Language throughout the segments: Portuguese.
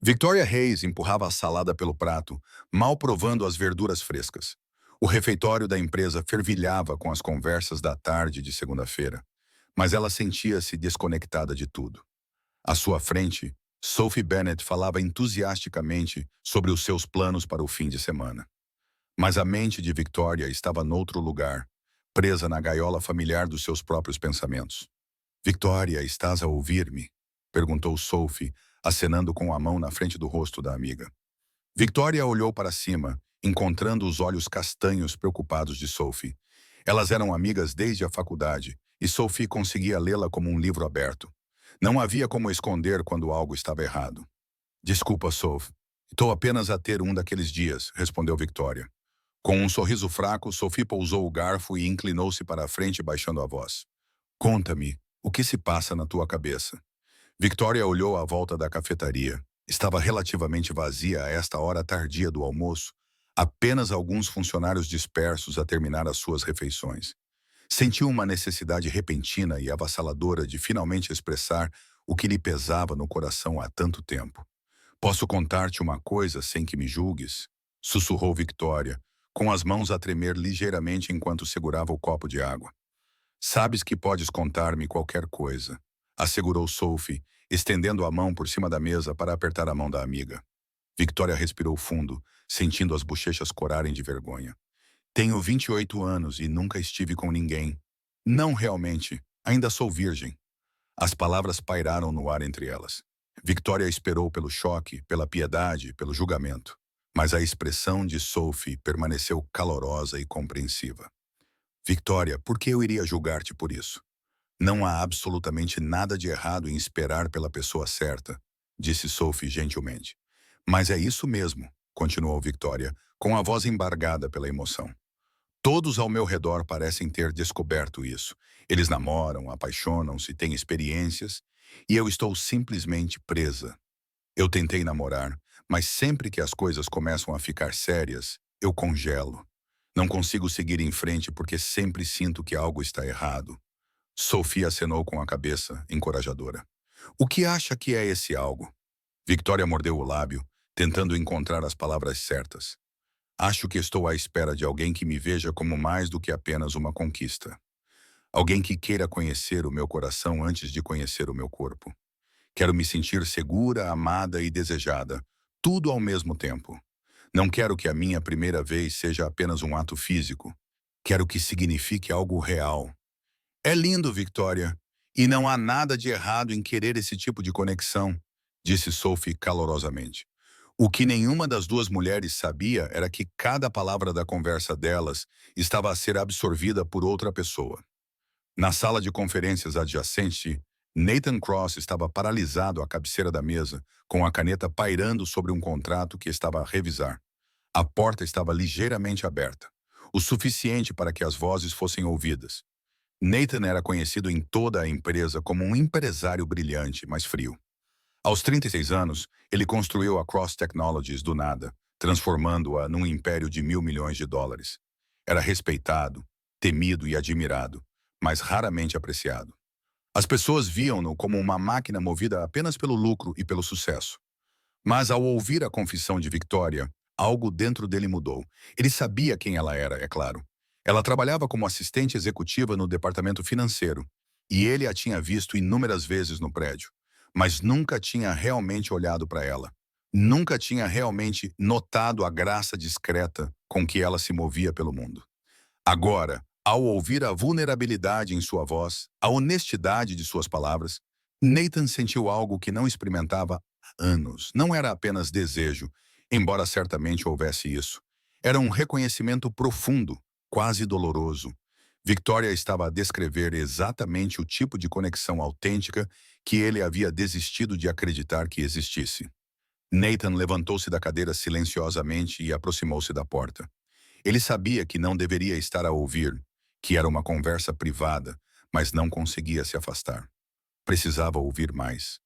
Victoria Hayes empurrava a salada pelo prato, mal provando as verduras frescas. O refeitório da empresa fervilhava com as conversas da tarde de segunda-feira, mas ela sentia-se desconectada de tudo. À sua frente, Sophie Bennett falava entusiasticamente sobre os seus planos para o fim de semana. Mas a mente de Victoria estava noutro lugar, presa na gaiola familiar dos seus próprios pensamentos. Victoria, estás a ouvir-me? Perguntou Sophie, acenando com a mão na frente do rosto da amiga. Victoria olhou para cima, encontrando os olhos castanhos preocupados de Sophie. Elas eram amigas desde a faculdade, e Sophie conseguia lê-la como um livro aberto. Não havia como esconder quando algo estava errado. Desculpa, Sophie. Estou apenas a ter um daqueles dias, respondeu Victoria. Com um sorriso fraco, Sophie pousou o garfo e inclinou-se para a frente, baixando a voz. Conta-me, o que se passa na tua cabeça? Victoria olhou à volta da cafetaria. Estava relativamente vazia a esta hora tardia do almoço, apenas alguns funcionários dispersos a terminar as suas refeições. Sentiu uma necessidade repentina e avassaladora de finalmente expressar o que lhe pesava no coração há tanto tempo. Posso contar-te uma coisa sem que me julgues? Sussurrou Victoria, com as mãos a tremer ligeiramente enquanto segurava o copo de água. Sabes que podes contar-me qualquer coisa, assegurou Sophie, estendendo a mão por cima da mesa para apertar a mão da amiga. Victoria respirou fundo, sentindo as bochechas corarem de vergonha. Tenho 28 anos e nunca estive com ninguém. Não realmente, ainda sou virgem. As palavras pairaram no ar entre elas. Victoria esperou pelo choque, pela piedade, pelo julgamento. Mas a expressão de Sophie permaneceu calorosa e compreensiva. Victoria, por que eu iria julgar-te por isso? Não há absolutamente nada de errado em esperar pela pessoa certa, disse Sophie gentilmente. Mas é isso mesmo, continuou Victoria, com a voz embargada pela emoção. Todos ao meu redor parecem ter descoberto isso. Eles namoram, apaixonam-se, têm experiências, e eu estou simplesmente presa. Eu tentei namorar, mas sempre que as coisas começam a ficar sérias, eu congelo. Não consigo seguir em frente porque sempre sinto que algo está errado. Sophie acenou com a cabeça, encorajadora. O que acha que é esse algo? Victoria mordeu o lábio, tentando encontrar as palavras certas. Acho que estou à espera de alguém que me veja como mais do que apenas uma conquista. Alguém que queira conhecer o meu coração antes de conhecer o meu corpo. Quero me sentir segura, amada e desejada, tudo ao mesmo tempo. Não quero que a minha primeira vez seja apenas um ato físico. Quero que signifique algo real. É lindo, Victoria. E não há nada de errado em querer esse tipo de conexão, disse Sophie calorosamente. O que nenhuma das duas mulheres sabia era que cada palavra da conversa delas estava a ser absorvida por outra pessoa. Na sala de conferências adjacente, Nathan Cross estava paralisado à cabeceira da mesa, com a caneta pairando sobre um contrato que estava a revisar. A porta estava ligeiramente aberta, o suficiente para que as vozes fossem ouvidas. Nathan era conhecido em toda a empresa como um empresário brilhante, mas frio. Aos 36 anos, ele construiu a Cross Technologies do nada, transformando-a num império de $1.000 milhões. Era respeitado, temido e admirado, mas raramente apreciado. As pessoas viam-no como uma máquina movida apenas pelo lucro e pelo sucesso. Mas ao ouvir a confissão de Victoria, algo dentro dele mudou. Ele sabia quem ela era, é claro. Ela trabalhava como assistente executiva no departamento financeiro, e ele a tinha visto inúmeras vezes no prédio, mas nunca tinha realmente olhado para ela. Nunca tinha realmente notado a graça discreta com que ela se movia pelo mundo. Agora, ao ouvir a vulnerabilidade em sua voz, a honestidade de suas palavras, Nathan sentiu algo que não experimentava há anos. Não era apenas desejo, embora certamente houvesse isso. Era um reconhecimento profundo, quase doloroso. Victoria estava a descrever exatamente o tipo de conexão autêntica que ele havia desistido de acreditar que existisse. Nathan levantou-se da cadeira silenciosamente e aproximou-se da porta. Ele sabia que não deveria estar a ouvir, que era uma conversa privada, mas não conseguia se afastar. Precisava ouvir mais.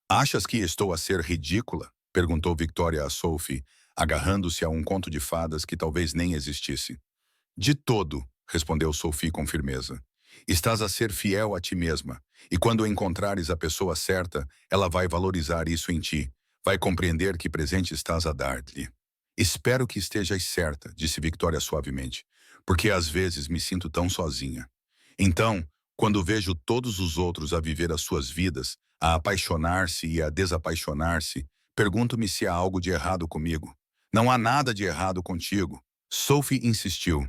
Achas que estou a ser ridícula? Perguntou Victoria a Sophie, agarrando-se a um conto de fadas que talvez nem existisse. De todo, respondeu Sophie com firmeza. Estás a ser fiel a ti mesma, e quando encontrares a pessoa certa, ela vai valorizar isso em ti. vai compreender que presente estás a dar-lhe. Espero que estejas certa, disse Victoria suavemente, porque às vezes me sinto tão sozinha. Então, quando vejo todos os outros a viver as suas vidas, a apaixonar-se e a desapaixonar-se, pergunto-me se há algo de errado comigo. Não há nada de errado contigo. Sophie insistiu.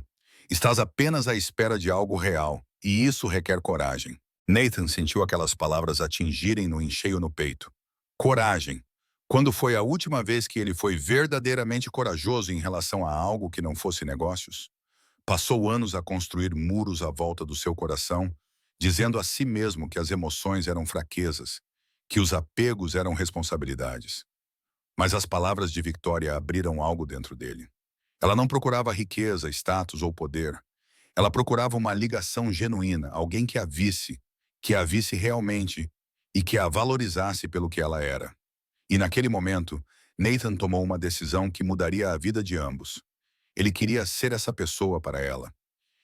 Estás apenas à espera de algo real, e isso requer coragem. Nathan sentiu aquelas palavras atingirem-no em cheio no peito. Coragem. Quando foi a última vez que ele foi verdadeiramente corajoso em relação a algo que não fosse negócios? Passou anos a construir muros à volta do seu coração, dizendo a si mesmo que as emoções eram fraquezas, que os apegos eram responsabilidades. Mas as palavras de Victoria abriram algo dentro dele. Ela não procurava riqueza, status ou poder. Ela procurava uma ligação genuína, alguém que a visse realmente e que a valorizasse pelo que ela era. E naquele momento, Nathan tomou uma decisão que mudaria a vida de ambos. Ele queria ser essa pessoa para ela.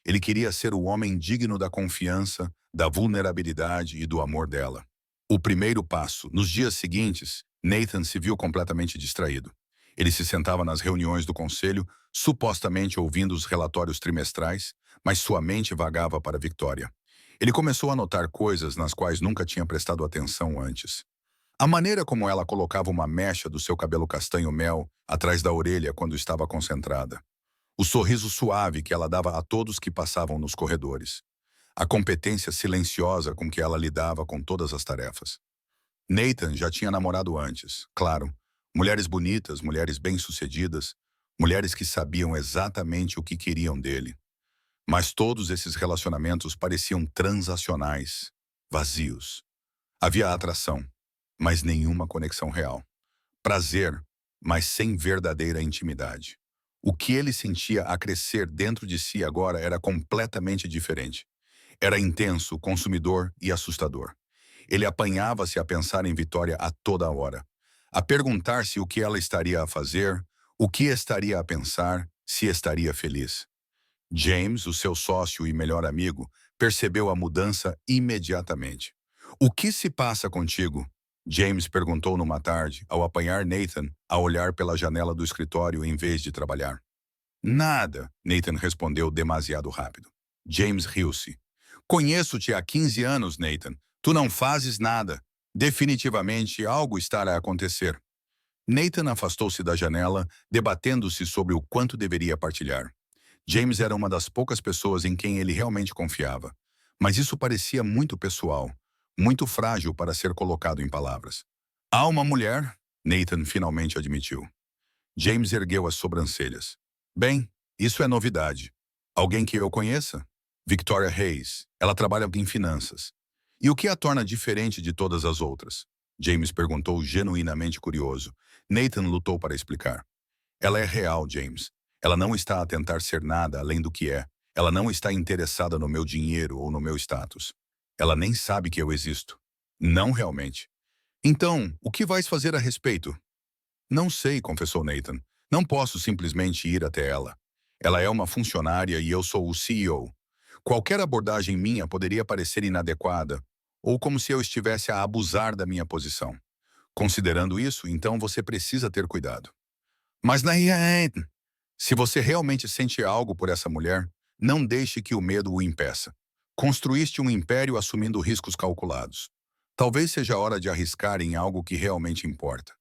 Ele queria ser o homem digno da confiança, da vulnerabilidade e do amor dela. O primeiro passo. Nos dias seguintes, Nathan se viu completamente distraído. Ele se sentava nas reuniões do conselho, supostamente ouvindo os relatórios trimestrais, mas sua mente vagava para Victoria. Ele começou a notar coisas nas quais nunca tinha prestado atenção antes. A maneira como ela colocava uma mecha do seu cabelo castanho-mel atrás da orelha quando estava concentrada. O sorriso suave que ela dava a todos que passavam nos corredores. A competência silenciosa com que ela lidava com todas as tarefas. Nathan já tinha namorado antes, claro. Mulheres bonitas, mulheres bem-sucedidas, mulheres que sabiam exatamente o que queriam dele. Mas todos esses relacionamentos pareciam transacionais, vazios. Havia atração, mas nenhuma conexão real. Prazer, mas sem verdadeira intimidade. O que ele sentia a crescer dentro de si agora era completamente diferente. Era intenso, consumidor e assustador. Ele apanhava-se a pensar em Vitória a toda hora. A perguntar-se o que ela estaria a fazer, o que estaria a pensar, se estaria feliz. James, o seu sócio e melhor amigo, percebeu a mudança imediatamente. O que se passa contigo? James perguntou numa tarde, ao apanhar Nathan a olhar pela janela do escritório em vez de trabalhar. Nada, Nathan respondeu demasiado rápido. James riu-se. Conheço-te há 15 anos, Nathan. Tu não fazes nada. Definitivamente algo estará a acontecer. Nathan afastou-se da janela, debatendo-se sobre o quanto deveria partilhar. James era uma das poucas pessoas em quem ele realmente confiava. Mas isso parecia muito pessoal, muito frágil para ser colocado em palavras. Há uma mulher, Nathan finalmente admitiu. James ergueu as sobrancelhas. Bem, isso é novidade. Alguém que eu conheça? Victoria Hayes. Ela trabalha em finanças. E o que a torna diferente de todas as outras? James perguntou genuinamente curioso. Nathan lutou para explicar. Ela é real, James. Ela não está a tentar ser nada além do que é. Ela não está interessada no meu dinheiro ou no meu status. Ela nem sabe que eu existo. Não realmente. Então, o que vais fazer a respeito? Não sei, confessou Nathan. Não posso simplesmente ir até ela. Ela é uma funcionária e eu sou o CEO. Qualquer abordagem minha poderia parecer inadequada, ou como se eu estivesse a abusar da minha posição. Considerando isso, então você precisa ter cuidado. Mas se você realmente sente algo por essa mulher, não deixe que o medo o impeça. Construíste um império assumindo riscos calculados. Talvez seja a hora de arriscar em algo que realmente importa.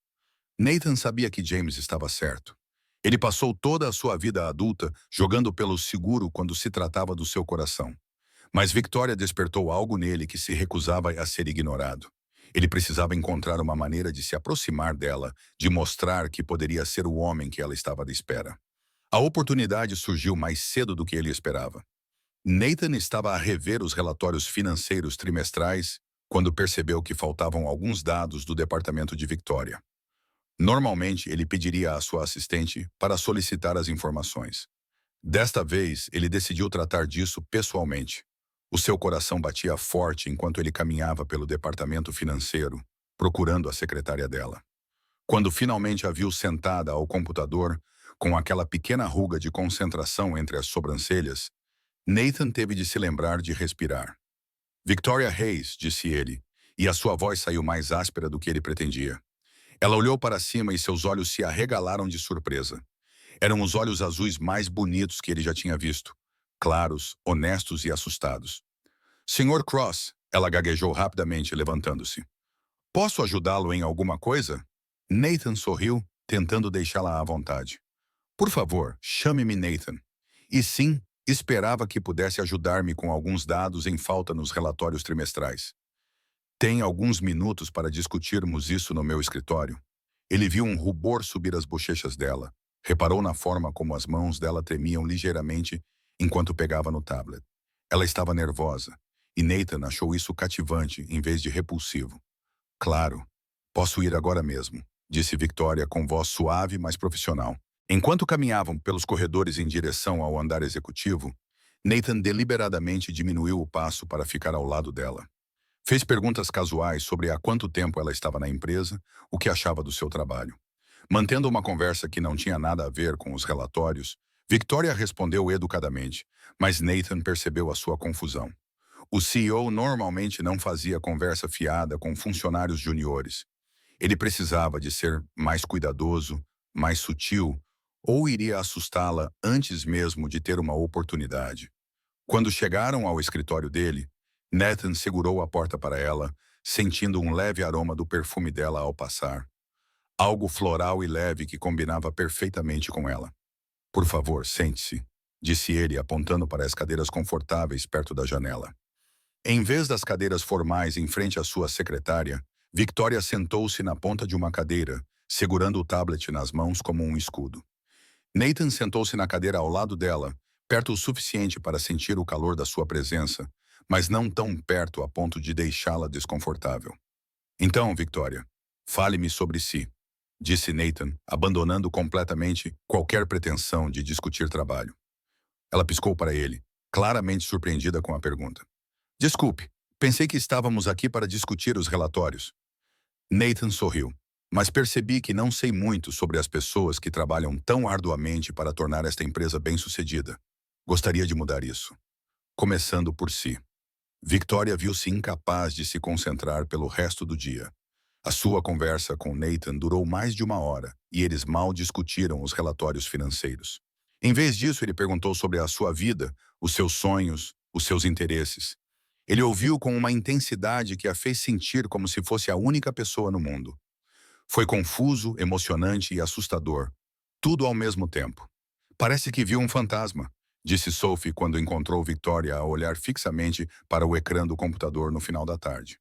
Nathan sabia que James estava certo. Ele passou toda a sua vida adulta jogando pelo seguro quando se tratava do seu coração. Mas Victoria despertou algo nele que se recusava a ser ignorado. Ele precisava encontrar uma maneira de se aproximar dela, de mostrar que poderia ser o homem que ela estava à espera. A oportunidade surgiu mais cedo do que ele esperava. Nathan estava a rever os relatórios financeiros trimestrais quando percebeu que faltavam alguns dados do departamento de Victoria. Normalmente, ele pediria à sua assistente para solicitar as informações. Desta vez, ele decidiu tratar disso pessoalmente. O seu coração batia forte enquanto ele caminhava pelo departamento financeiro, procurando a secretária dela. Quando finalmente a viu sentada ao computador, com aquela pequena ruga de concentração entre as sobrancelhas, Nathan teve de se lembrar de respirar. Victoria Hayes, disse ele, e a sua voz saiu mais áspera do que ele pretendia. Ela olhou para cima e seus olhos se arregalaram de surpresa. Eram os olhos azuis mais bonitos que ele já tinha visto. Claros, honestos e assustados. Senhor Cross, ela gaguejou rapidamente, levantando-se. Posso ajudá-lo em alguma coisa? Nathan sorriu, tentando deixá-la à vontade. Por favor, chame-me Nathan. E sim, esperava que pudesse ajudar-me com alguns dados em falta nos relatórios trimestrais. Tem alguns minutos para discutirmos isso no meu escritório. Ele viu um rubor subir as bochechas dela. Reparou na forma como as mãos dela tremiam ligeiramente enquanto pegava no tablet. Ela estava nervosa, e Nathan achou isso cativante em vez de repulsivo. Claro, posso ir agora mesmo, disse Victoria com voz suave, mas profissional. Enquanto caminhavam pelos corredores em direção ao andar executivo, Nathan deliberadamente diminuiu o passo para ficar ao lado dela. Fez perguntas casuais sobre há quanto tempo ela estava na empresa, o que achava do seu trabalho. Mantendo uma conversa que não tinha nada a ver com os relatórios, Victoria respondeu educadamente, mas Nathan percebeu a sua confusão. O CEO normalmente não fazia conversa fiada com funcionários juniores. Ele precisava de ser mais cuidadoso, mais sutil, ou iria assustá-la antes mesmo de ter uma oportunidade. Quando chegaram ao escritório dele, Nathan segurou a porta para ela, sentindo um leve aroma do perfume dela ao passar. Algo floral e leve que combinava perfeitamente com ela. Por favor, sente-se, disse ele, apontando para as cadeiras confortáveis perto da janela. Em vez das cadeiras formais em frente à sua secretária, Victoria sentou-se na ponta de uma cadeira, segurando o tablet nas mãos como um escudo. Nathan sentou-se na cadeira ao lado dela, perto o suficiente para sentir o calor da sua presença, mas não tão perto a ponto de deixá-la desconfortável. Então, Victoria, fale-me sobre si, disse Nathan, abandonando completamente qualquer pretensão de discutir trabalho. Ela piscou para ele, claramente surpreendida com a pergunta. Desculpe, pensei que estávamos aqui para discutir os relatórios. Nathan sorriu, mas percebi que não sei muito sobre as pessoas que trabalham tão arduamente para tornar esta empresa bem-sucedida. Gostaria de mudar isso. Começando por si. Victoria viu-se incapaz de se concentrar pelo resto do dia. A sua conversa com Nathan durou mais de uma hora e eles mal discutiram os relatórios financeiros. Em vez disso, ele perguntou sobre a sua vida, os seus sonhos, os seus interesses. Ele ouviu com uma intensidade que a fez sentir como se fosse a única pessoa no mundo. Foi confuso, emocionante e assustador, tudo ao mesmo tempo. Parece que viu um fantasma, disse Sophie quando encontrou Victoria a olhar fixamente para o ecrã do computador no final da tarde.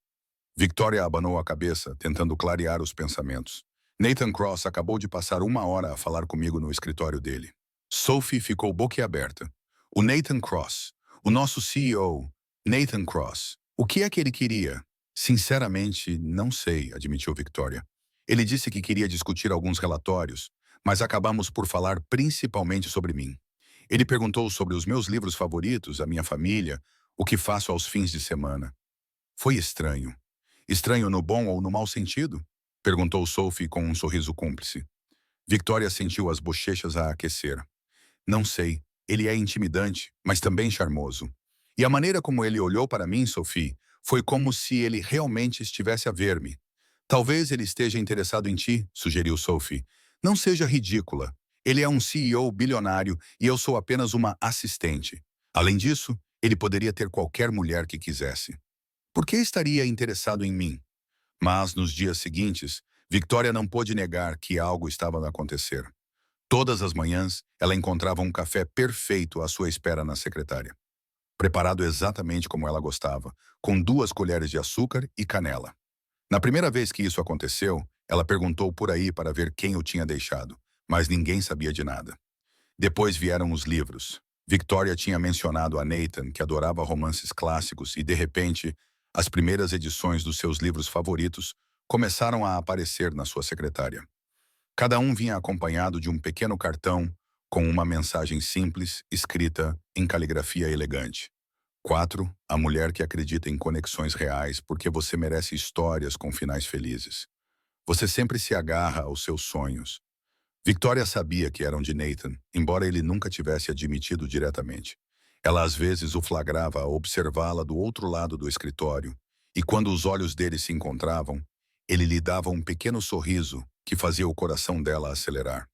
Victoria abanou a cabeça, tentando clarear os pensamentos. Nathan Cross acabou de passar uma hora a falar comigo no escritório dele. Sophie ficou boquiaberta. O Nathan Cross, o nosso CEO, Nathan Cross. O que é que ele queria? Sinceramente, não sei, admitiu Victoria. Ele disse que queria discutir alguns relatórios, mas acabamos por falar principalmente sobre mim. Ele perguntou sobre os meus livros favoritos, a minha família, o que faço aos fins de semana. Foi estranho. Estranho no bom ou no mau sentido? Perguntou Sophie com um sorriso cúmplice. Victoria sentiu as bochechas a aquecer. Não sei, ele é intimidante, mas também charmoso. E a maneira como ele olhou para mim, Sophie, foi como se ele realmente estivesse a ver-me. Talvez ele esteja interessado em ti, sugeriu Sophie. Não seja ridícula. Ele é um CEO bilionário e eu sou apenas uma assistente. Além disso, ele poderia ter qualquer mulher que quisesse. Por que estaria interessado em mim? Mas, nos dias seguintes, Victoria não pôde negar que algo estava a acontecer. Todas as manhãs, ela encontrava um café perfeito à sua espera na secretária. Preparado exatamente como ela gostava, com 2 colheres de açúcar e canela. Na primeira vez que isso aconteceu, ela perguntou por aí para ver quem o tinha deixado, mas ninguém sabia de nada. Depois vieram os livros. Victoria tinha mencionado a Nathan que adorava romances clássicos e, de repente, as primeiras edições dos seus livros favoritos começaram a aparecer na sua secretária. Cada um vinha acompanhado de um pequeno cartão com uma mensagem simples, escrita em caligrafia elegante. 4. A mulher que acredita em conexões reais porque você merece histórias com finais felizes. Você sempre se agarra aos seus sonhos. Victoria sabia que eram de Nathan, embora ele nunca tivesse admitido diretamente. Ela às vezes o flagrava a observá-la do outro lado do escritório, e quando os olhos dele se encontravam, Ele lhe dava um pequeno sorriso que fazia o coração dela acelerar.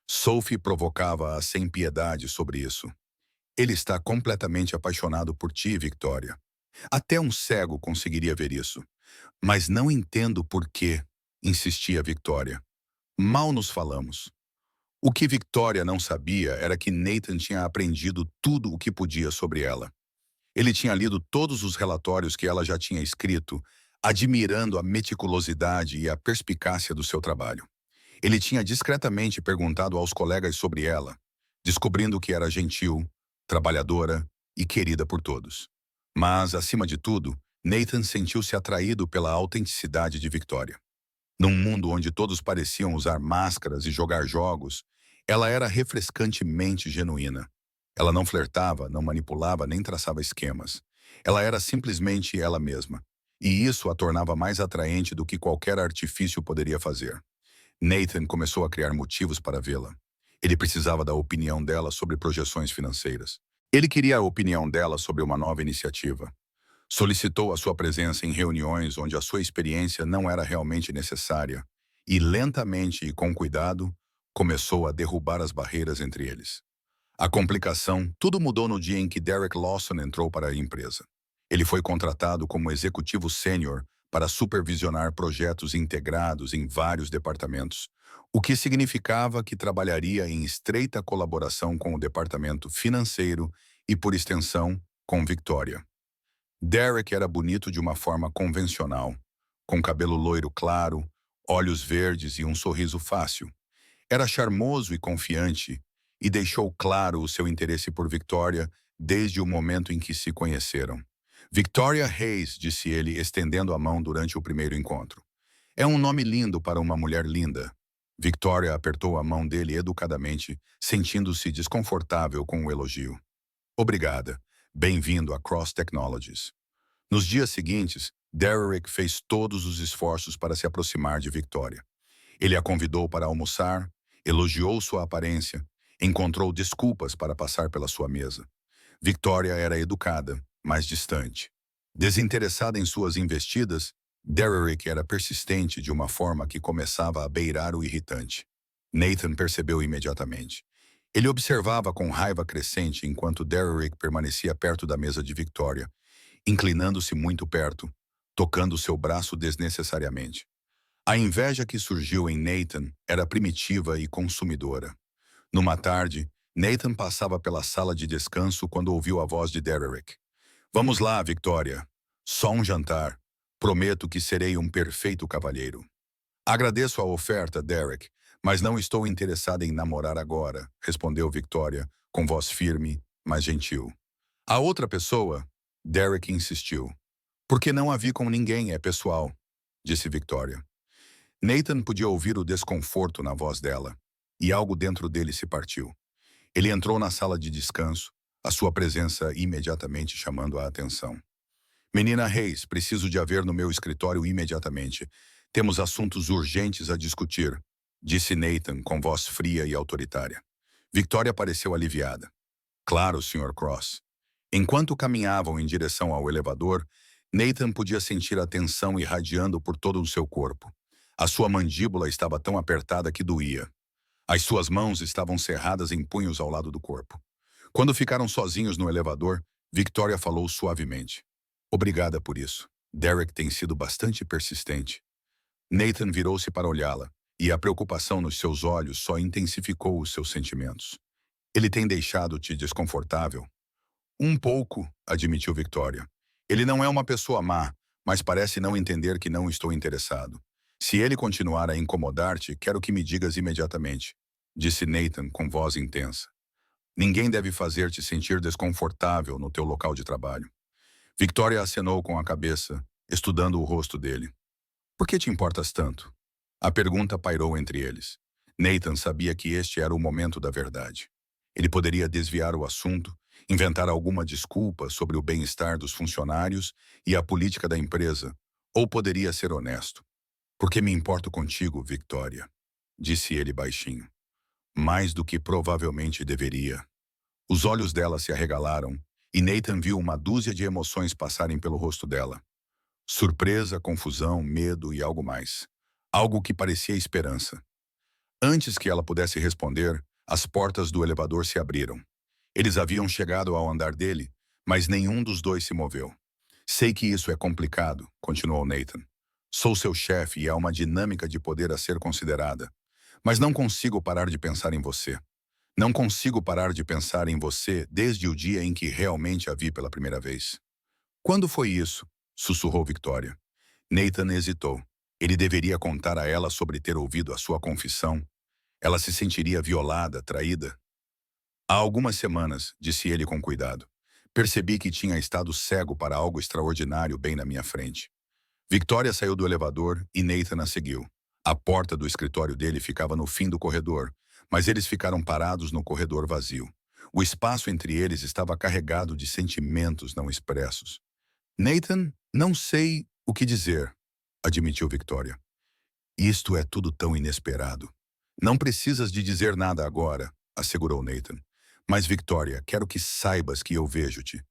Sophie provocava-a sem piedade sobre isso. Ele está completamente apaixonado por ti, Victoria. Até um cego conseguiria ver isso. Mas não entendo por quê, insistia Victoria. Mal nos falamos. O que Victoria não sabia era que Nathan tinha aprendido tudo o que podia sobre ela. Ele tinha lido todos os relatórios que ela já tinha escrito, admirando a meticulosidade e a perspicácia do seu trabalho. Ele tinha discretamente perguntado aos colegas sobre ela, descobrindo que era gentil, trabalhadora e querida por todos. Mas, acima de tudo, Nathan sentiu-se atraído pela autenticidade de Victoria. Num mundo onde todos pareciam usar máscaras e jogar jogos, ela era refrescantemente genuína. Ela não flertava, não manipulava, nem traçava esquemas. Ela era simplesmente ela mesma. E isso a tornava mais atraente do que qualquer artifício poderia fazer. Nathan começou a criar motivos para vê-la. Ele precisava da opinião dela sobre projeções financeiras. Ele queria a opinião dela sobre uma nova iniciativa. Solicitou a sua presença em reuniões onde a sua experiência não era realmente necessária e, lentamente e com cuidado, começou a derrubar as barreiras entre eles. A complicação, tudo mudou no dia em que Derek Lawson entrou para a empresa. Ele foi contratado como executivo sênior para supervisionar projetos integrados em vários departamentos, o que significava que trabalharia em estreita colaboração com o departamento financeiro e, por extensão, com Victoria. Derek era bonito de uma forma convencional, com cabelo loiro claro, olhos verdes e um sorriso fácil. Era charmoso e confiante e deixou claro o seu interesse por Victoria desde o momento em que se conheceram. Victoria Hayes, disse ele, estendendo a mão durante o primeiro encontro. É um nome lindo para uma mulher linda. Victoria apertou a mão dele educadamente, sentindo-se desconfortável com o elogio. Obrigada. Bem-vindo a Cross Technologies. Nos dias seguintes, Derek fez todos os esforços para se aproximar de Victoria. Ele a convidou para almoçar, elogiou sua aparência, encontrou desculpas para passar pela sua mesa. Victoria era educada, mas distante. Desinteressada em suas investidas, Derek era persistente de uma forma que começava a beirar o irritante. Nathan percebeu imediatamente. Ele observava com raiva crescente enquanto Derek permanecia perto da mesa de Victoria, inclinando-se muito perto, tocando seu braço desnecessariamente. A inveja que surgiu em Nathan era primitiva e consumidora. Numa tarde, Nathan passava pela sala de descanso quando ouviu a voz de Derek. Vamos lá, Victoria. Só um jantar. Prometo que serei um perfeito cavalheiro. Agradeço a oferta, Derek, mas não estou interessada em namorar agora, respondeu Victoria, com voz firme, mas gentil. A outra pessoa, Derek insistiu. Porque não a vi com ninguém, é pessoal, disse Victoria. Nathan podia ouvir o desconforto na voz dela, e algo dentro dele se partiu. Ele entrou na sala de descanso, a sua presença imediatamente chamando a atenção. Menina Hayes, preciso de a ver no meu escritório imediatamente. Temos assuntos urgentes a discutir, disse Nathan com voz fria e autoritária. Victoria pareceu aliviada. Claro, Sr. Cross. Enquanto caminhavam em direção ao elevador, Nathan podia sentir a tensão irradiando por todo o seu corpo. A sua mandíbula estava tão apertada que doía. As suas mãos estavam cerradas em punhos ao lado do corpo. Quando ficaram sozinhos no elevador, Victoria falou suavemente. Obrigada por isso. Derek tem sido bastante persistente. Nathan virou-se para olhá-la, e a preocupação nos seus olhos só intensificou os seus sentimentos. Ele tem deixado-te desconfortável? Um pouco, admitiu Victoria. Ele não é uma pessoa má, mas parece não entender que não estou interessado. Se ele continuar a incomodar-te, quero que me digas imediatamente, disse Nathan com voz intensa. Ninguém deve fazer-te sentir desconfortável no teu local de trabalho. Victoria acenou com a cabeça, estudando o rosto dele. Por que te importas tanto? A pergunta pairou entre eles. Nathan sabia que este era o momento da verdade. Ele poderia desviar o assunto, inventar alguma desculpa sobre o bem-estar dos funcionários e a política da empresa, ou poderia ser honesto. Porque me importo contigo, Victoria, disse ele baixinho. Mais do que provavelmente deveria. Os olhos dela se arregalaram, e Nathan viu uma dúzia de emoções passarem pelo rosto dela. Surpresa, confusão, medo e algo mais. Algo que parecia esperança. Antes que ela pudesse responder, as portas do elevador se abriram. Eles haviam chegado ao andar dele, mas nenhum dos dois se moveu. Sei que isso é complicado, continuou Nathan. Sou seu chefe e há uma dinâmica de poder a ser considerada. Mas não consigo parar de pensar em você. Não consigo parar de pensar em você desde o dia em que realmente a vi pela primeira vez. Quando foi isso? Sussurrou Victoria. Nathan hesitou. Ele deveria contar a ela sobre ter ouvido a sua confissão. Ela se sentiria violada, traída. Há algumas semanas, disse ele com cuidado. Percebi que tinha estado cego para algo extraordinário bem na minha frente. Victoria saiu do elevador e Nathan a seguiu. A porta do escritório dele ficava no fim do corredor, mas eles ficaram parados no corredor vazio. O espaço entre eles estava carregado de sentimentos não expressos. Nathan, não sei o que dizer, admitiu Victoria. Isto é tudo tão inesperado. Não precisas de dizer nada agora, assegurou Nathan. Mas, Victoria, quero que saibas que eu vejo-te.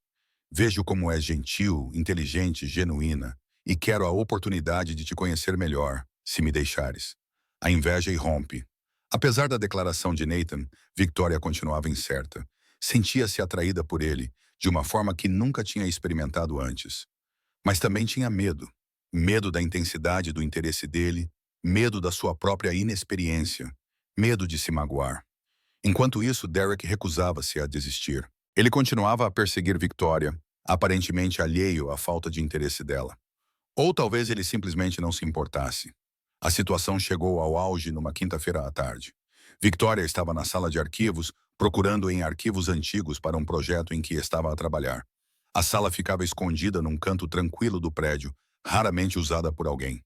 Vejo como és gentil, inteligente, genuína, e quero a oportunidade de te conhecer melhor, se me deixares. A inveja irrompe. Apesar da declaração de Nathan, Victoria continuava incerta. Sentia-se atraída por ele, de uma forma que nunca tinha experimentado antes. Mas também tinha medo. Medo da intensidade do interesse dele, medo da sua própria inexperiência, medo de se magoar. Enquanto isso, Derek recusava-se a desistir. Ele continuava a perseguir Victoria, aparentemente alheio à falta de interesse dela. Ou talvez ele simplesmente não se importasse. A situação chegou ao auge numa quinta-feira à tarde. Victoria estava na sala de arquivos, procurando em arquivos antigos para um projeto em que estava a trabalhar. A sala ficava escondida num canto tranquilo do prédio, raramente usada por alguém.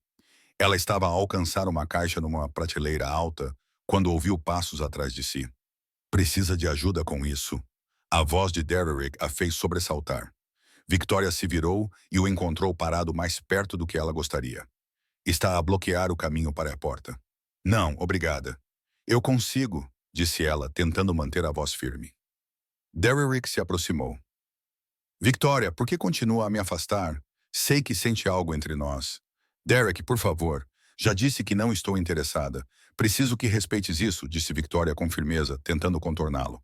Ela estava a alcançar uma caixa numa prateleira alta quando ouviu passos atrás de si. Precisa de ajuda com isso. A voz de Derek a fez sobressaltar. Victoria se virou e o encontrou parado mais perto do que ela gostaria. Está a bloquear o caminho para a porta. Não, obrigada. Eu consigo, disse ela, tentando manter a voz firme. Derek se aproximou. Victoria, por que continua a me afastar? Sei que sente algo entre nós. Derek, por favor. Já disse que não estou interessada. Preciso que respeites isso, disse Victoria com firmeza, tentando contorná-lo.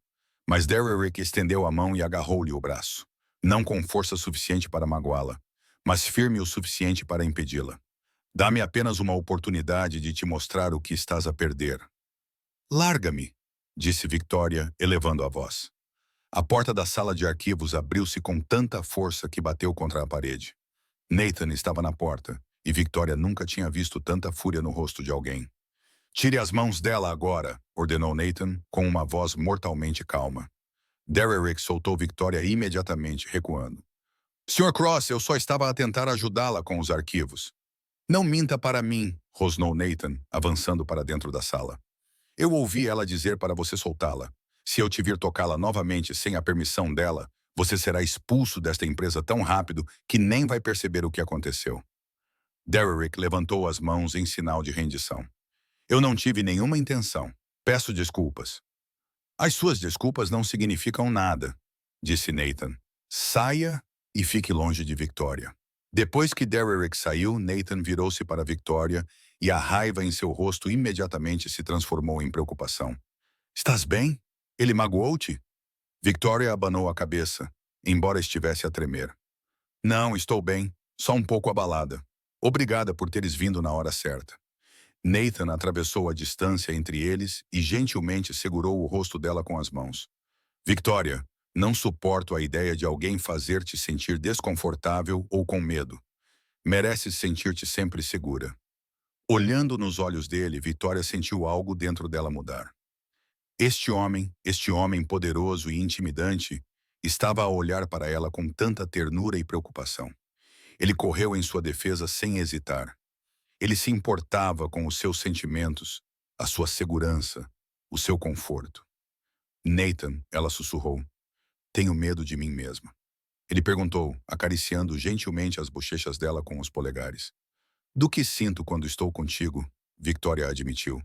Mas Derek estendeu a mão e agarrou-lhe o braço. Não com força suficiente para magoá-la, mas firme o suficiente para impedi-la. Dá-me apenas uma oportunidade de te mostrar o que estás a perder. Larga-me, disse Victoria, elevando a voz. A porta da sala de arquivos abriu-se com tanta força que bateu contra a parede. Nathan estava na porta, e Victoria nunca tinha visto tanta fúria no rosto de alguém. Tire as mãos dela agora, ordenou Nathan, com uma voz mortalmente calma. Derek soltou Victoria imediatamente, recuando. Sr. Cross, eu só estava a tentar ajudá-la com os arquivos. Não minta para mim, rosnou Nathan, avançando para dentro da sala. Eu ouvi ela dizer para você soltá-la. Se eu te vir tocá-la novamente sem a permissão dela, você será expulso desta empresa tão rápido que nem vai perceber o que aconteceu. Derek levantou as mãos em sinal de rendição. Eu não tive nenhuma intenção. Peço desculpas. As suas desculpas não significam nada, disse Nathan. Saia e fique longe de Victoria. Depois que Derek saiu, Nathan virou-se para Victoria e a raiva em seu rosto imediatamente se transformou em preocupação. Estás bem? Ele magoou-te? Victoria abanou a cabeça, embora estivesse a tremer. Não, estou bem, só um pouco abalada. Obrigada por teres vindo na hora certa. Nathan atravessou a distância entre eles e gentilmente segurou o rosto dela com as mãos. Victoria, não suporto a ideia de alguém fazer-te sentir desconfortável ou com medo. Mereces sentir-te sempre segura. Olhando nos olhos dele, Victoria sentiu algo dentro dela mudar. Este homem poderoso e intimidante, estava a olhar para ela com tanta ternura e preocupação. Ele correu em sua defesa sem hesitar. Ele se importava com os seus sentimentos, a sua segurança, o seu conforto. Nathan, ela sussurrou, tenho medo de mim mesma. Ele perguntou, acariciando gentilmente as bochechas dela com os polegares. Do que sinto quando estou contigo, Victoria admitiu.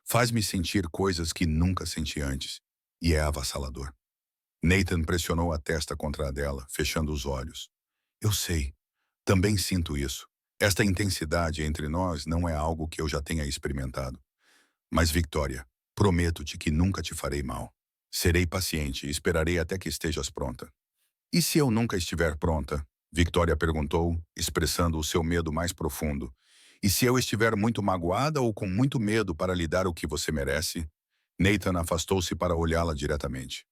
Faz-me sentir coisas que nunca senti antes, e é avassalador. Nathan pressionou a testa contra a dela, fechando os olhos. Eu sei. Também sinto isso. Esta intensidade entre nós não é algo que eu já tenha experimentado. Mas, Victoria, prometo-te que nunca te farei mal. Serei paciente e esperarei até que estejas pronta. E se eu nunca estiver pronta? Victoria perguntou, expressando o seu medo mais profundo. E se eu estiver muito magoada ou com muito medo para lhe dar o que você merece? Nathan afastou-se para olhá-la diretamente.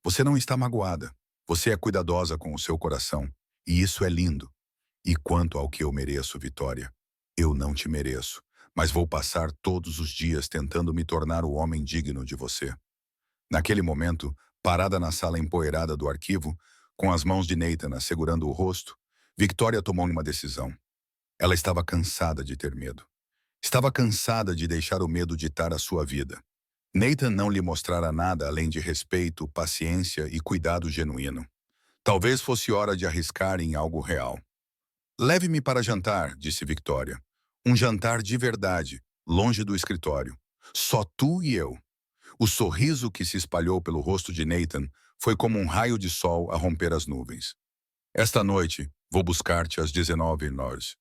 Você não está magoada. Você é cuidadosa com o seu coração. E isso é lindo. E quanto ao que eu mereço, Vitória, eu não te mereço, mas vou passar todos os dias tentando me tornar o homem digno de você. Naquele momento, parada na sala empoeirada do arquivo, com as mãos de Nathan segurando o rosto, Victoria tomou uma decisão. Ela estava cansada de ter medo. Estava cansada de deixar o medo ditar a sua vida. Nathan não lhe mostrara nada além de respeito, paciência e cuidado genuíno. Talvez fosse hora de arriscar em algo real. Leve-me para jantar, disse Victoria. Um jantar de verdade, longe do escritório. Só tu e eu. O sorriso que se espalhou pelo rosto de Nathan foi como um raio de sol a romper as nuvens. Esta noite, vou buscar-te às 19 horas.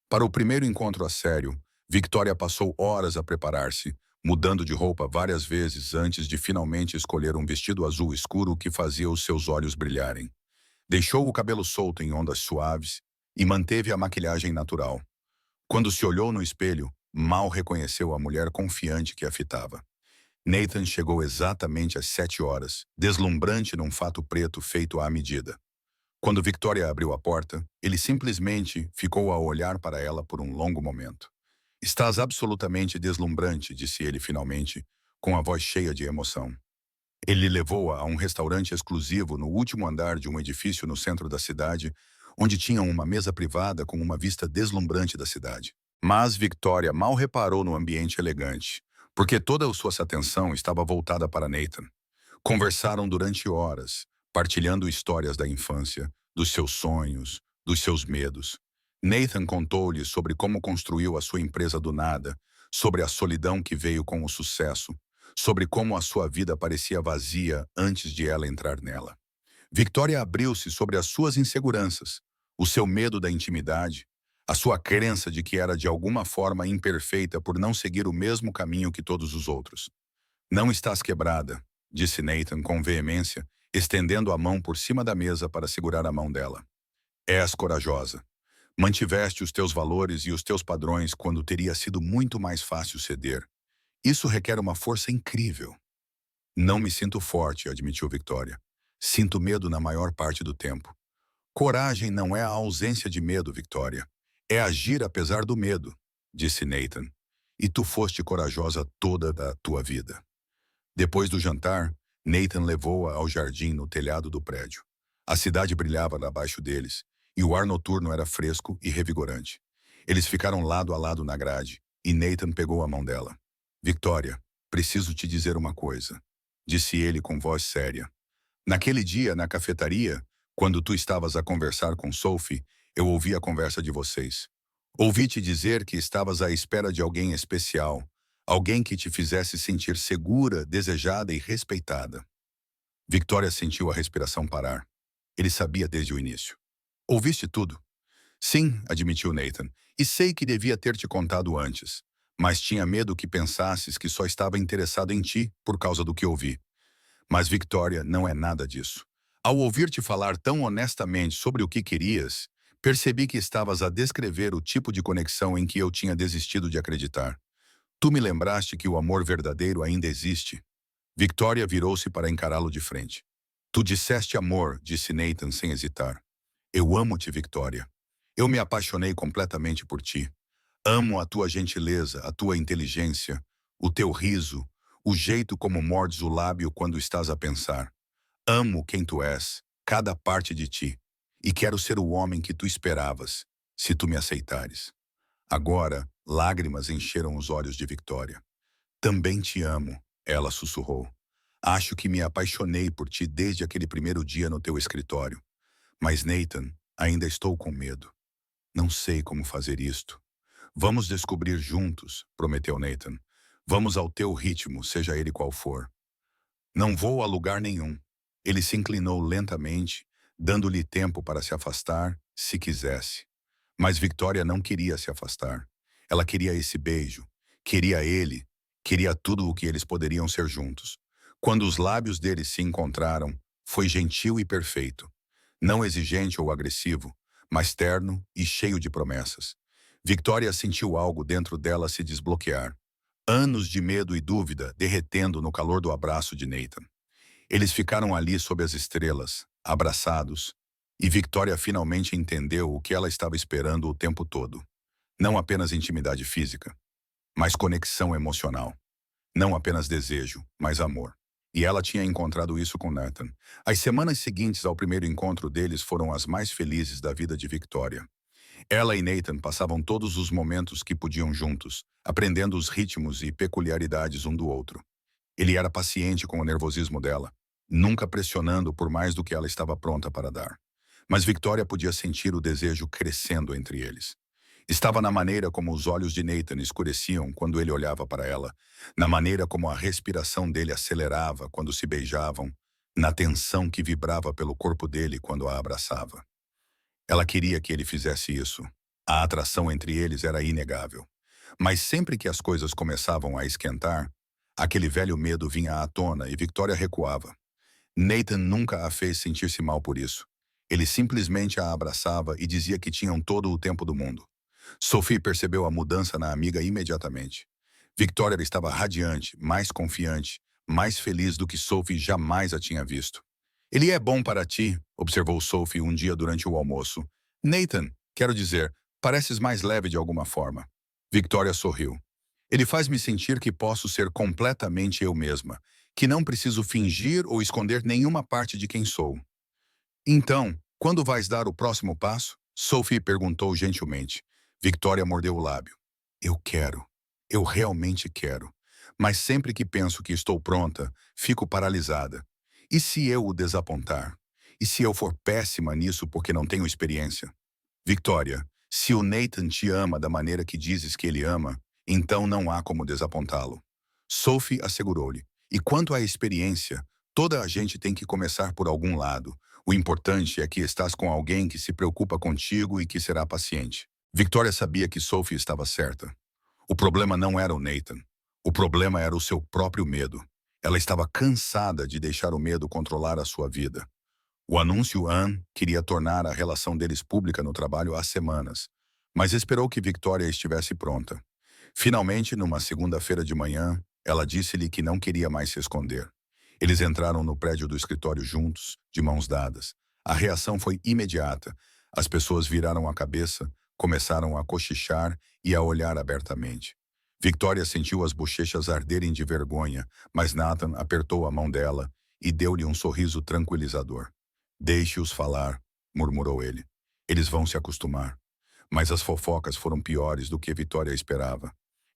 Para o primeiro encontro a sério, Victoria passou horas a preparar-se, mudando de roupa várias vezes antes de finalmente escolher um vestido azul escuro que fazia os seus olhos brilharem. Deixou o cabelo solto em ondas suaves e manteve a maquilhagem natural. Quando se olhou no espelho, mal reconheceu a mulher confiante que a fitava. Nathan chegou exatamente às 7 horas, deslumbrante num fato preto feito à medida. Quando Victoria abriu a porta, ele simplesmente ficou a olhar para ela por um longo momento. Estás absolutamente deslumbrante, disse ele finalmente, com a voz cheia de emoção. Ele levou-a a um restaurante exclusivo no último andar de um edifício no centro da cidade, onde tinha uma mesa privada com uma vista deslumbrante da cidade. Mas Victoria mal reparou no ambiente elegante, porque toda a sua atenção estava voltada para Nathan. Conversaram durante horas, partilhando histórias da infância, dos seus sonhos, dos seus medos. Nathan contou-lhe sobre como construiu a sua empresa do nada, sobre a solidão que veio com o sucesso, sobre como a sua vida parecia vazia antes de ela entrar nela. Victoria abriu-se sobre as suas inseguranças, o seu medo da intimidade, a sua crença de que era de alguma forma imperfeita por não seguir o mesmo caminho que todos os outros. Não estás quebrada, disse Nathan com veemência, estendendo a mão por cima da mesa para segurar a mão dela. És corajosa. Mantiveste os teus valores e os teus padrões quando teria sido muito mais fácil ceder. Isso requer uma força incrível. Não me sinto forte, admitiu Victoria. Sinto medo na maior parte do tempo. Coragem não é a ausência de medo, Victoria. É agir apesar do medo, disse Nathan. E tu foste corajosa toda a tua vida. Depois do jantar, Nathan levou-a ao jardim no telhado do prédio. A cidade brilhava abaixo deles, e o ar noturno era fresco e revigorante. Eles ficaram lado a lado na grade, e Nathan pegou a mão dela. Victoria, preciso te dizer uma coisa, disse ele com voz séria. Naquele dia, na cafetaria, quando tu estavas a conversar com Sophie, eu ouvi a conversa de vocês. Ouvi-te dizer que estavas à espera de alguém especial, alguém que te fizesse sentir segura, desejada e respeitada. Victoria sentiu a respiração parar. Ele sabia desde o início. Ouviste tudo? Sim, admitiu Nathan, e sei que devia ter te contado antes, mas tinha medo que pensasses que só estava interessado em ti por causa do que ouvi. Mas Victoria não é nada disso. Ao ouvir-te falar tão honestamente sobre o que querias, percebi que estavas a descrever o tipo de conexão em que eu tinha desistido de acreditar. Tu me lembraste que o amor verdadeiro ainda existe. Victoria virou-se para encará-lo de frente. Tu disseste amor, disse Nathan sem hesitar. Eu amo-te, Victoria. Eu me apaixonei completamente por ti. Amo a tua gentileza, a tua inteligência, o teu riso, o jeito como mordes o lábio quando estás a pensar. Amo quem tu és, cada parte de ti, e quero ser o homem que tu esperavas, se tu me aceitares. Agora, lágrimas encheram os olhos de Victoria. Também te amo, ela sussurrou. Acho que me apaixonei por ti desde aquele primeiro dia no teu escritório. Mas, Nathan, ainda estou com medo. Não sei como fazer isto. Vamos descobrir juntos, prometeu Nathan. Vamos ao teu ritmo, seja ele qual for. Não vou a lugar nenhum. Ele se inclinou lentamente, dando-lhe tempo para se afastar, se quisesse. Mas Victoria não queria se afastar. Ela queria esse beijo, queria ele, queria tudo o que eles poderiam ser juntos. Quando os lábios deles se encontraram, foi gentil e perfeito. Não exigente ou agressivo, mas terno e cheio de promessas. Victoria sentiu algo dentro dela se desbloquear. Anos de medo e dúvida derretendo no calor do abraço de Nathan. Eles ficaram ali sob as estrelas, abraçados, e Victoria finalmente entendeu o que ela estava esperando o tempo todo. Não apenas intimidade física, mas conexão emocional. Não apenas desejo, mas amor. E ela tinha encontrado isso com Nathan. As semanas seguintes ao primeiro encontro deles foram as mais felizes da vida de Victoria. Ela e Nathan passavam todos os momentos que podiam juntos, aprendendo os ritmos e peculiaridades um do outro. Ele era paciente com o nervosismo dela, nunca pressionando por mais do que ela estava pronta para dar. Mas Victoria podia sentir o desejo crescendo entre eles. Estava na maneira como os olhos de Nathan escureciam quando ele olhava para ela, na maneira como a respiração dele acelerava quando se beijavam, na tensão que vibrava pelo corpo dele quando a abraçava. Ela queria que ele fizesse isso. A atração entre eles era inegável. Mas sempre que as coisas começavam a esquentar, aquele velho medo vinha à tona e Victoria recuava. Nathan nunca a fez sentir-se mal por isso. Ele simplesmente a abraçava e dizia que tinham todo o tempo do mundo. Sophie percebeu a mudança na amiga imediatamente. Victoria estava radiante, mais confiante, mais feliz do que Sophie jamais a tinha visto. Ele é bom para ti, observou Sophie um dia durante o almoço. Nathan, quero dizer, pareces mais leve de alguma forma. Victoria sorriu. Ele faz-me sentir que posso ser completamente eu mesma, que não preciso fingir ou esconder nenhuma parte de quem sou. Então, quando vais dar o próximo passo? Sophie perguntou gentilmente. Victoria mordeu o lábio. Eu quero. Eu realmente quero. Mas sempre que penso que estou pronta, fico paralisada. E se eu o desapontar? E se eu for péssima nisso porque não tenho experiência? Victoria, se o Nathan te ama da maneira que dizes que ele ama, então não há como desapontá-lo. Sophie assegurou-lhe. E quanto à experiência, toda a gente tem que começar por algum lado. O importante é que estás com alguém que se preocupa contigo e que será paciente. Victoria sabia que Sophie estava certa. O problema não era o Nathan. O problema era o seu próprio medo. Ela estava cansada de deixar o medo controlar a sua vida. O anúncio Anne queria tornar a relação deles pública no trabalho há semanas, mas esperou que Victoria estivesse pronta. Finalmente, numa segunda-feira de manhã, ela disse-lhe que não queria mais se esconder. Eles entraram no prédio do escritório juntos, de mãos dadas. A reação foi imediata. As pessoas viraram a cabeça, começaram a cochichar e a olhar abertamente. Victoria sentiu as bochechas arderem de vergonha, mas Nathan apertou a mão dela e deu-lhe um sorriso tranquilizador. Deixe-os falar, murmurou ele. Eles vão se acostumar. Mas as fofocas foram piores do que Victoria esperava.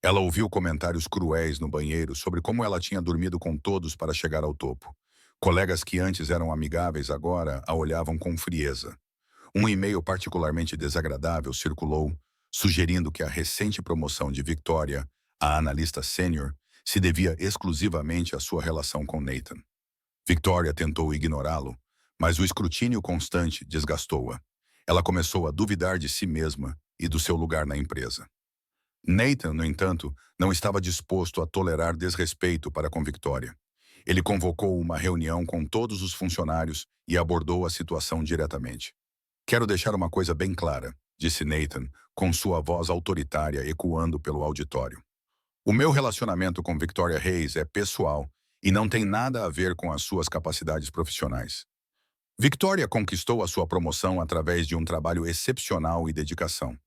Ela ouviu comentários cruéis no banheiro sobre como ela tinha dormido com todos para chegar ao topo. Colegas que antes eram amigáveis agora a olhavam com frieza. Um e-mail particularmente desagradável circulou, sugerindo que a recente promoção de Victoria, a analista sênior, se devia exclusivamente à sua relação com Nathan. Victoria tentou ignorá-lo, mas o escrutínio constante desgastou-a. Ela começou a duvidar de si mesma e do seu lugar na empresa. Nathan, no entanto, não estava disposto a tolerar desrespeito para com Victoria. Ele convocou uma reunião com todos os funcionários e abordou a situação diretamente. Quero deixar uma coisa bem clara, disse Nathan, com sua voz autoritária ecoando pelo auditório. O meu relacionamento com Victoria Hayes é pessoal e não tem nada a ver com as suas capacidades profissionais. Victoria conquistou a sua promoção através de um trabalho excepcional e dedicação.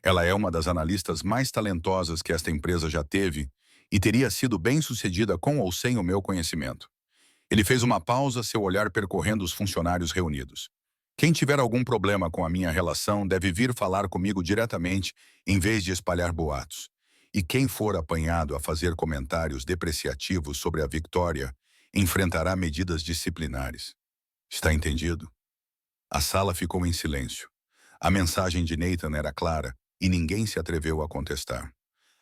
Ela é uma das analistas mais talentosas que esta empresa já teve e teria sido bem-sucedida com ou sem o meu conhecimento. Ele fez uma pausa, seu olhar percorrendo os funcionários reunidos. Quem tiver algum problema com a minha relação deve vir falar comigo diretamente em vez de espalhar boatos. E quem for apanhado a fazer comentários depreciativos sobre a Victoria enfrentará medidas disciplinares. Está entendido? A sala ficou em silêncio. A mensagem de Nathan era clara e ninguém se atreveu a contestar.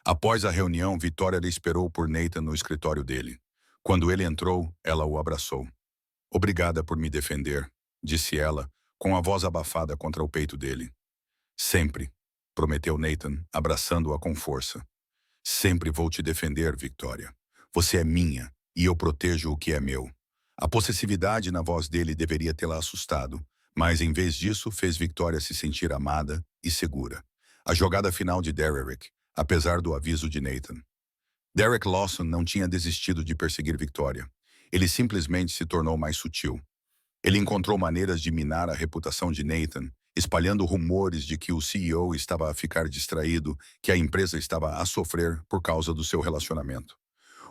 Após a reunião, Victoria lhe esperou por Nathan no escritório dele. Quando ele entrou, ela o abraçou. Obrigada por me defender, disse ela, com a voz abafada contra o peito dele. Sempre. prometeu Nathan, abraçando-a com força. Sempre vou te defender, Victoria. Você é minha, e eu protejo o que é meu. A possessividade na voz dele deveria tê-la assustado, mas em vez disso fez Victoria se sentir amada e segura. A jogada final de Derek, apesar do aviso de Nathan. Derek Lawson não tinha desistido de perseguir Victoria. Ele simplesmente se tornou mais sutil. Ele encontrou maneiras de minar a reputação de Nathan, espalhando rumores de que o CEO estava a ficar distraído, que a empresa estava a sofrer por causa do seu relacionamento.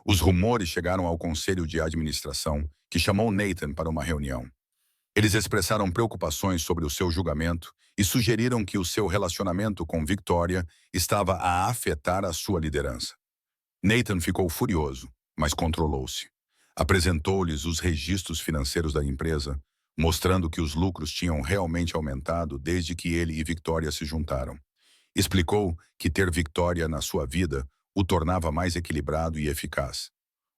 Os rumores chegaram ao conselho de administração, que chamou Nathan para uma reunião. Eles expressaram preocupações sobre o seu julgamento e sugeriram que o seu relacionamento com Victoria estava a afetar a sua liderança. Nathan ficou furioso, mas controlou-se. Apresentou-lhes os registros financeiros da empresa, mostrando que os lucros tinham realmente aumentado desde que ele e Victoria se juntaram. Explicou que ter Victoria na sua vida o tornava mais equilibrado e eficaz.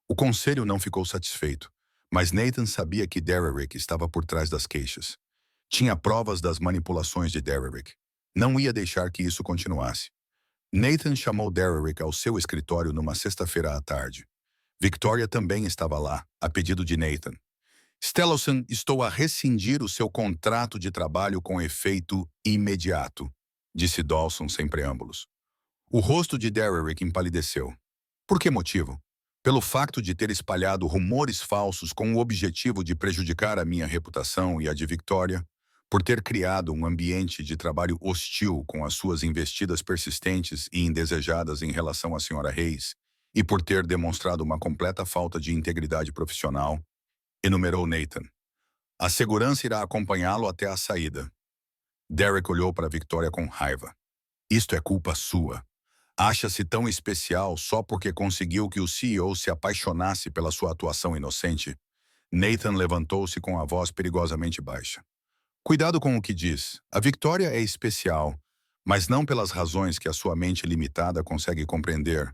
O conselho não ficou satisfeito, mas Nathan sabia que Derek estava por trás das queixas. Tinha provas das manipulações de Derek. Não ia deixar que isso continuasse. Nathan chamou Derek ao seu escritório numa sexta-feira à tarde. Victoria também estava lá, a pedido de Nathan. Stelloson, estou a rescindir o seu contrato de trabalho com efeito imediato, disse Dawson sem preâmbulos. O rosto de Derek empalideceu. Por que motivo? Pelo facto de ter espalhado rumores falsos com o objetivo de prejudicar a minha reputação e a de Victoria, por ter criado um ambiente de trabalho hostil com as suas investidas persistentes e indesejadas em relação à Sra. Hayes, e por ter demonstrado uma completa falta de integridade profissional, enumerou Nathan. A segurança irá acompanhá-lo até a saída. Derek olhou para Victoria com raiva. Isto é culpa sua. Acha-se tão especial só porque conseguiu que o CEO se apaixonasse pela sua atuação inocente? Nathan levantou-se com a voz perigosamente baixa. Cuidado com o que diz. A Victoria é especial, mas não pelas razões que a sua mente limitada consegue compreender.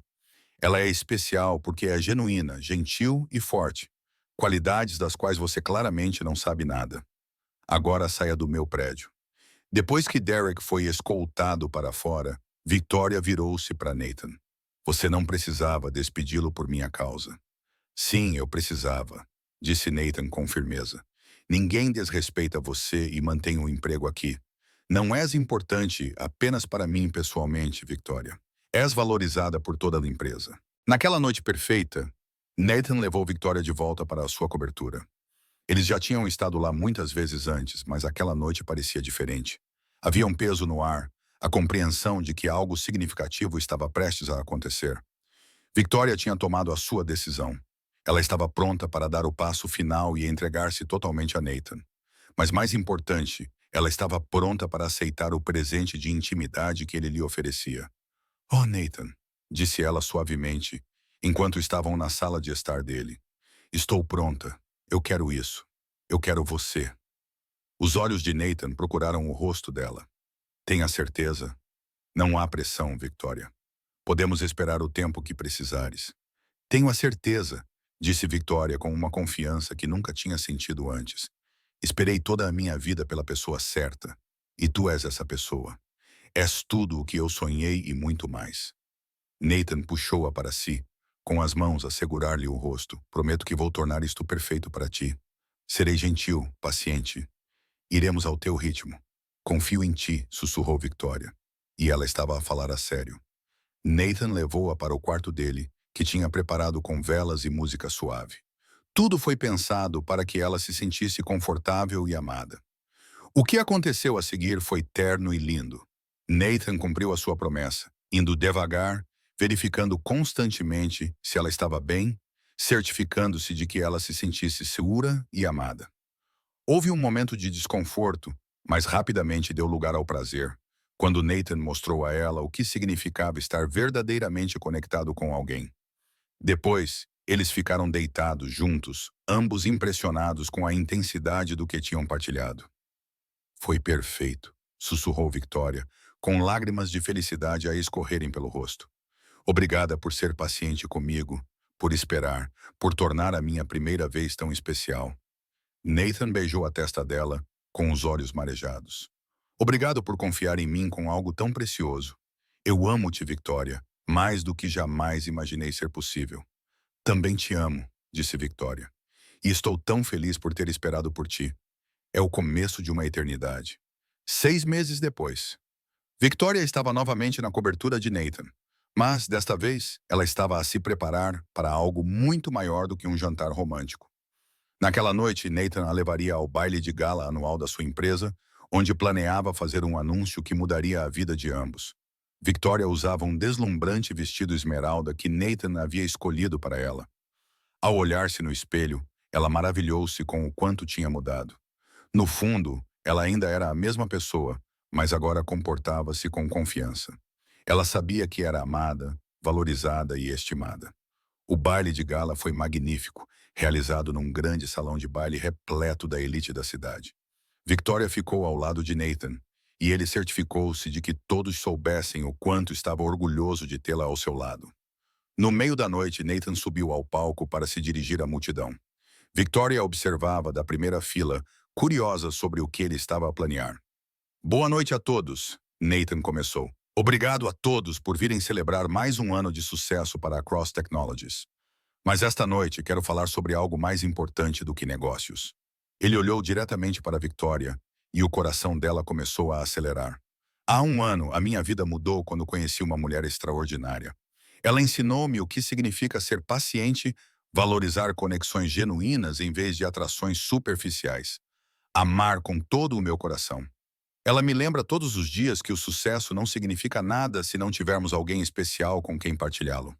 Ela é especial porque é genuína, gentil e forte, qualidades das quais você claramente não sabe nada. Agora saia do meu prédio. Depois que Derek foi escoltado para fora, Victoria virou-se para Nathan. Você não precisava despedi-lo por minha causa. Sim, eu precisava, disse Nathan com firmeza. Ninguém desrespeita você e mantém o emprego aqui. Não és importante apenas para mim pessoalmente, Victoria. És valorizada por toda a empresa. Naquela noite perfeita, Nathan levou Victoria de volta para a sua cobertura. Eles já tinham estado lá muitas vezes antes, mas aquela noite parecia diferente. Havia um peso no ar, a compreensão de que algo significativo estava prestes a acontecer. Victoria tinha tomado a sua decisão. Ela estava pronta para dar o passo final e entregar-se totalmente a Nathan. Mas mais importante, ela estava pronta para aceitar o presente de intimidade que ele lhe oferecia. Oh, Nathan, disse ela suavemente, enquanto estavam na sala de estar dele. Estou pronta. Eu quero isso. Eu quero você. Os olhos de Nathan procuraram o rosto dela. Tenha certeza. Não há pressão, Victoria. Podemos esperar o tempo que precisares. Tenho a certeza, disse Victoria com uma confiança que nunca tinha sentido antes. Esperei toda a minha vida pela pessoa certa. E tu és essa pessoa. És tudo o que eu sonhei e muito mais. Nathan puxou-a para si, com as mãos a segurar-lhe o rosto. Prometo que vou tornar isto perfeito para ti. Serei gentil, paciente. Iremos ao teu ritmo. Confio em ti, sussurrou Victoria. E ela estava a falar a sério. Nathan levou-a para o quarto dele, que tinha preparado com velas e música suave. Tudo foi pensado para que ela se sentisse confortável e amada. O que aconteceu a seguir foi terno e lindo. Nathan cumpriu a sua promessa, indo devagar, verificando constantemente se ela estava bem, certificando-se de que ela se sentisse segura e amada. Houve um momento de desconforto, mas rapidamente deu lugar ao prazer, quando Nathan mostrou a ela o que significava estar verdadeiramente conectado com alguém. Depois, eles ficaram deitados juntos, ambos impressionados com a intensidade do que tinham partilhado. Foi perfeito, sussurrou Victoria, com lágrimas de felicidade a escorrerem pelo rosto. Obrigada por ser paciente comigo, por esperar, por tornar a minha primeira vez tão especial. Nathan beijou a testa dela, com os olhos marejados. Obrigado por confiar em mim com algo tão precioso. Eu amo-te, Victoria, mais do que jamais imaginei ser possível. Também te amo, disse Victoria. E estou tão feliz por ter esperado por ti. É o começo de uma eternidade. 6 meses depois, Victoria estava novamente na cobertura de Nathan. Mas, desta vez, ela estava a se preparar para algo muito maior do que um jantar romântico. Naquela noite, Nathan a levaria ao baile de gala anual da sua empresa, onde planeava fazer um anúncio que mudaria a vida de ambos. Victoria usava um deslumbrante vestido esmeralda que Nathan havia escolhido para ela. Ao olhar-se no espelho, ela maravilhou-se com o quanto tinha mudado. No fundo, ela ainda era a mesma pessoa, mas agora comportava-se com confiança. Ela sabia que era amada, valorizada e estimada. O baile de gala foi magnífico, realizado num grande salão de baile repleto da elite da cidade. Victoria ficou ao lado de Nathan, e ele certificou-se de que todos soubessem o quanto estava orgulhoso de tê-la ao seu lado. No meio da noite, Nathan subiu ao palco para se dirigir à multidão. Victoria observava da primeira fila, curiosa sobre o que ele estava a planear. Boa noite a todos, Nathan começou. Obrigado a todos por virem celebrar mais um ano de sucesso para a Cross Technologies. Mas esta noite quero falar sobre algo mais importante do que negócios. Ele olhou diretamente para Victoria e o coração dela começou a acelerar. Há um ano, a minha vida mudou quando conheci uma mulher extraordinária. Ela ensinou-me o que significa ser paciente, valorizar conexões genuínas em vez de atrações superficiais. Amar com todo o meu coração. Ela me lembra todos os dias que o sucesso não significa nada se não tivermos alguém especial com quem partilhá-lo.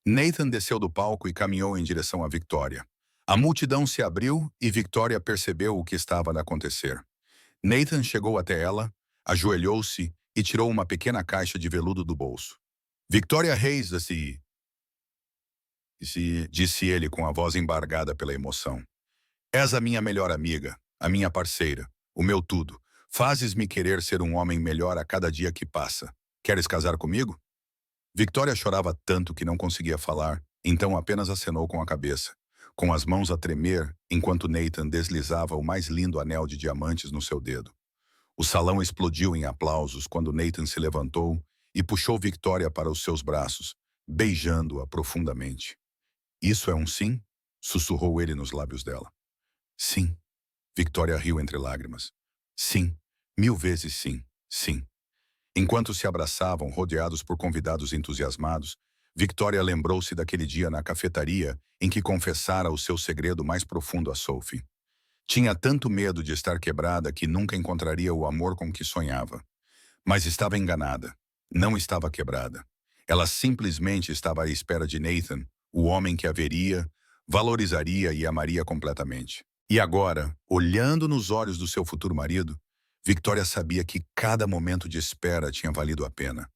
Nathan desceu do palco e caminhou em direção à Victoria. A multidão se abriu e Victoria percebeu o que estava a acontecer. Nathan chegou até ela, ajoelhou-se e tirou uma pequena caixa de veludo do bolso. Victoria Reis, disse ele com a voz embargada pela emoção. És a minha melhor amiga, a minha parceira, o meu tudo. Fazes-me querer ser um homem melhor a cada dia que passa. Queres casar comigo? Victoria chorava tanto que não conseguia falar, então apenas acenou com a cabeça, com as mãos a tremer enquanto Nathan deslizava o mais lindo anel de diamantes no seu dedo. O salão explodiu em aplausos quando Nathan se levantou e puxou Victoria para os seus braços, beijando-a profundamente. Isso é um sim? Sussurrou ele nos lábios dela. Sim. Victoria riu entre lágrimas. Sim, 1000 vezes sim, sim. Enquanto se abraçavam, rodeados por convidados entusiasmados, Victoria lembrou-se daquele dia na cafetaria em que confessara o seu segredo mais profundo a Sophie. Tinha tanto medo de estar quebrada que nunca encontraria o amor com que sonhava. Mas estava enganada. Não estava quebrada. Ela simplesmente estava à espera de Nathan, o homem que a veria, valorizaria e amaria completamente. E agora, olhando nos olhos do seu futuro marido, Victoria sabia que cada momento de espera tinha valido a pena,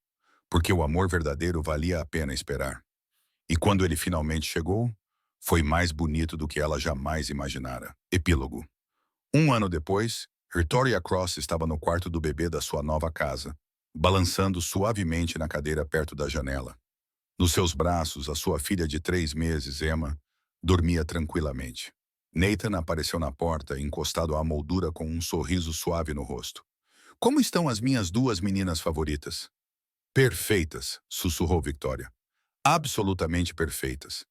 porque o amor verdadeiro valia a pena esperar. E quando ele finalmente chegou, foi mais bonito do que ela jamais imaginara. Epílogo. Um ano depois, Victoria Cross estava no quarto do bebê da sua nova casa, balançando suavemente na cadeira perto da janela. Nos seus braços, a sua filha de 3 meses, Emma, dormia tranquilamente. Nathan apareceu na porta, encostado à moldura com um sorriso suave no rosto. Como estão as minhas duas meninas favoritas? Perfeitas, sussurrou Victoria. Absolutamente perfeitas.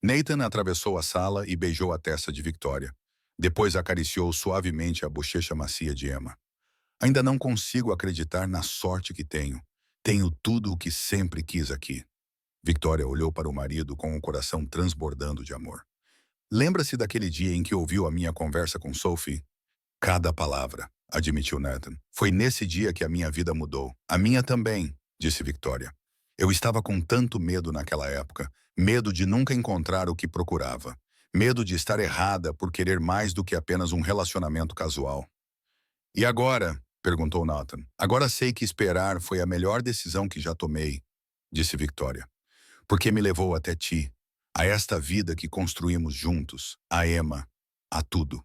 Nathan atravessou a sala e beijou a testa de Victoria. Depois acariciou suavemente a bochecha macia de Emma. Ainda não consigo acreditar na sorte que tenho. Tenho tudo o que sempre quis aqui. Victoria olhou para o marido com o coração transbordando de amor. Lembra-se daquele dia em que ouviu a minha conversa com Sophie? Cada palavra, admitiu Nathan. Foi nesse dia que a minha vida mudou. A minha também, disse Victoria. Eu estava com tanto medo naquela época, medo de nunca encontrar o que procurava, medo de estar errada por querer mais do que apenas um relacionamento casual. E agora? Perguntou Nathan. Agora sei que esperar foi a melhor decisão que já tomei, disse Victoria. Porque me levou até ti, a esta vida que construímos juntos, a Emma, a tudo.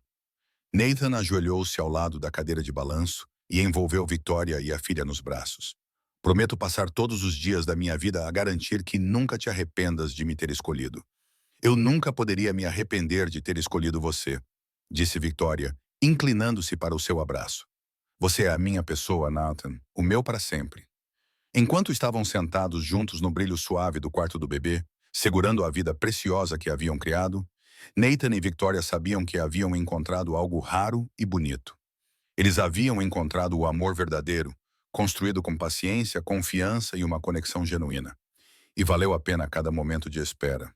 Nathan ajoelhou-se ao lado da cadeira de balanço e envolveu Victoria e a filha nos braços. Prometo passar todos os dias da minha vida a garantir que nunca te arrependas de me ter escolhido. Eu nunca poderia me arrepender de ter escolhido você, disse Victoria, inclinando-se para o seu abraço. Você é a minha pessoa, Nathan, o meu para sempre. Enquanto estavam sentados juntos no brilho suave do quarto do bebê, segurando a vida preciosa que haviam criado, Nathan e Victoria sabiam que haviam encontrado algo raro e bonito. Eles haviam encontrado o amor verdadeiro, construído com paciência, confiança e uma conexão genuína. E valeu a pena cada momento de espera.